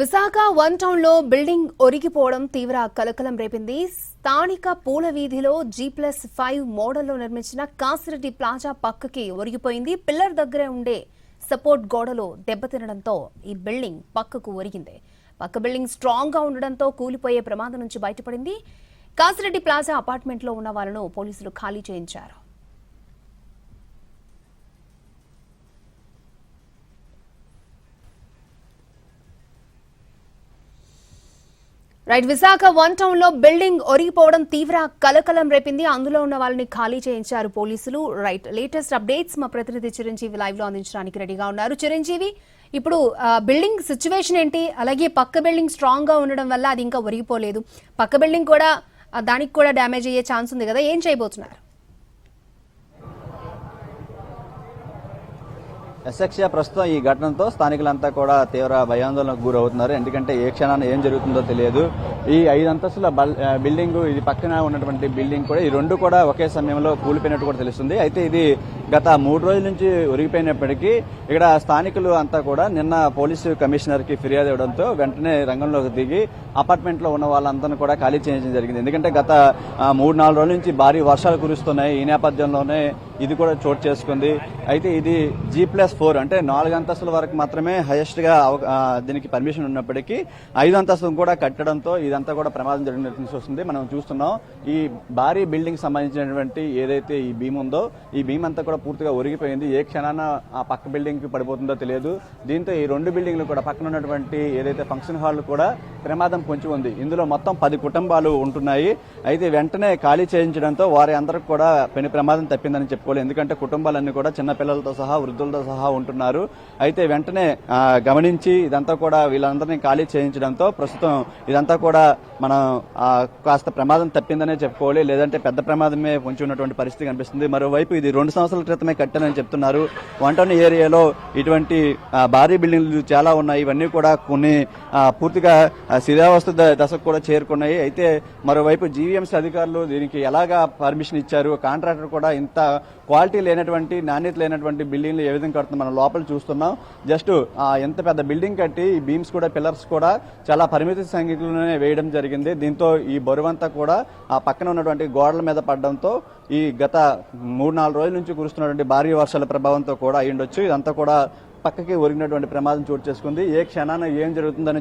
Visakha one town లో building ఒరిగిపోవడం తీవ్ర కలకలం రేపింది. స్థానిక పూల వీధిలో G+5 మోడల్లో నిర్మించిన కాసిరెడ్డి ప్లాజా పక్కకి ఒరిగిపోయింది. పిల్లర్ దగ్గర ఉండే సపోర్ట్ గోడలో దెబ్బతినడంతో ఈ బిల్డింగ్ పక్కకు ఒరిగింది. పక్క బిల్డింగ్ స్ట్రాంగ్ గా ఉండడంతో కూలిపోయే ప్రమాదం నుంచి బయటపడింది. కాసిరెడ్డి ప్లాజా అపార్ట్మెంట్ లో ఉన్న వాళ్ళను పోలీసులు ఖాళీ చేయించారు. రైట్, విశాఖ వన్ టౌన్ లో బిల్డింగ్ ఒరిగిపోవడం తీవ్ర కలకలం రేపింది. అందులో ఉన్న వాళ్ళని ఖాళీ చేయించారు పోలీసులు. రైట్, లేటెస్ట్ అప్డేట్స్ మా ప్రతినిధి చిరంజీవి లైవ్ లో అందించడానికి రెడీగా ఉన్నారు. చిరంజీవి, ఇప్పుడు బిల్డింగ్ సిచ్యువేషన్ ఏంటి? అలాగే పక్క బిల్డింగ్ స్ట్రాంగ్ గా ఉండడం వల్ల అది ఇంకా ఒరిగిపోలేదు. పక్క బిల్డింగ్ కూడా దానికి కూడా డ్యామేజ్ అయ్యే ఛాన్స్ ఉంది కదా, ఏం చేయబోతున్నారు? ఎస్ఎక్స్యా ప్రస్తుతం ఈ ఘటనతో స్థానికులంతా కూడా తీవ్ర భయాందోళనకు గురవుతున్నారు. ఎందుకంటే ఏ క్షణాన్ని ఏం జరుగుతుందో తెలియదు. ఈ 5 అంతస్తుల బిల్డింగ్, ఇది పక్కన ఉన్నటువంటి బిల్డింగ్ కూడా, ఈ రెండు కూడా ఒకే సమయంలో కూలిపోయినట్టు కూడా తెలుస్తుంది. అయితే ఇది గత 3 రోజుల నుంచి ఒరిగిపోయినప్పటికీ ఇక్కడ స్థానికులు అంతా కూడా నిన్న పోలీసు కమిషనర్ కి ఫిర్యాదు ఇవ్వడంతో వెంటనే రంగంలోకి దిగి అపార్ట్మెంట్ లో ఉన్న వాళ్ళందరినీ కూడా ఖాళీ చేయడం జరిగింది. ఎందుకంటే గత 3-4 రోజుల నుంచి భారీ వర్షాలు కురుస్తున్నాయి. ఈ నేపథ్యంలోనే ఇది కూడా చోటు చేసుకుంది. అయితే ఇది G+4 అంటే 4 అంతస్తుల వరకు మాత్రమే హైయెస్ట్ గా దీనికి పర్మిషన్ ఉన్నప్పటికీ 5 అంతస్తులు కూడా కట్టడంతో ఇదంతా కూడా ప్రమాదం జరిగినట్టు వస్తుంది. మనం చూస్తున్నాం ఈ భారీ బిల్డింగ్ సంబంధించినటువంటి ఏదైతే ఈ బీమ్ ఉందో, ఈ బీమ్ అంతా కూడా పూర్తిగా ఒరిగిపోయింది. ఏ క్షణాన ఆ పక్క బిల్డింగ్ కి పడిపోతుందో తెలియదు. దీంతో ఈ 2 బిల్డింగ్లు కూడా పక్కన ఉన్నటువంటి ఏదైతే ఫంక్షన్ హాల్ కూడా ప్రమాదం పొంచి ఉంది. ఇందులో మొత్తం 10 కుటుంబాలు ఉంటున్నాయి. అయితే వెంటనే ఖాళీ చేయించడంతో వారి అందరికి కూడా పెను ప్రమాదం తప్పిందని చెప్పుకోవాలి. ఎందుకంటే కుటుంబాలన్నీ కూడా చిన్న పిల్లలతో సహా వృద్ధులతో సహా ఉంటున్నారు. అయితే వెంటనే గమనించి ఇదంతా కూడా వీళ్ళందరినీ ఖాళీ చేయించడంతో ప్రస్తుతం ఇదంతా కూడా మనం కాస్త ప్రమాదం తప్పిందనే చెప్పుకోవాలి. లేదంటే పెద్ద ప్రమాదమే పొంచి ఉన్నటువంటి పరిస్థితి కనిపిస్తుంది. మరోవైపు ఇది 2 సంవత్సరాల క్రితమే కట్టానని చెప్తున్నారు. వన్ టౌన్ ఏరియాలో ఇటువంటి భారీ బిల్డింగ్లు చాలా ఉన్నాయి. ఇవన్నీ కూడా కొన్ని పూర్తిగా శిథిలావస్థ దశకు కూడా చేరుకున్నాయి. అయితే మరోవైపు జీవీఎంసీ అధికారులు దీనికి ఎలాగా పర్మిషన్ ఇచ్చారు, కాంట్రాక్టర్ కూడా ఇంత క్వాలిటీ లేనటువంటి, నాణ్యత లేనటువంటి బిల్డింగ్లు ఏ విధంగా కడుతుంది మనం లోపల చూస్తున్నాం. జస్ట్ ఎంత పెద్ద బిల్డింగ్ కట్టి ఈ బీమ్స్ కూడా, పిల్లర్స్ కూడా చాలా పరిమిత సంఖ్యలోనే వేయడం జరిగింది. దీంతో ఈ బరువంతా కూడా ఆ పక్కన ఉన్నటువంటి గోడల మీద పడడంతో ఈ గత 3-4 రోజుల నుంచి కురుస్తున్నటువంటి భారీ వర్షాల ప్రభావంతో కూడా అయ్యుండొచ్చు. ఇదంతా కూడా పక్కకి ఒరిగినటువంటి ప్రమాదం చోటు చేసుకుంది. ఏ క్షణాన ఏం జరుగుతుందని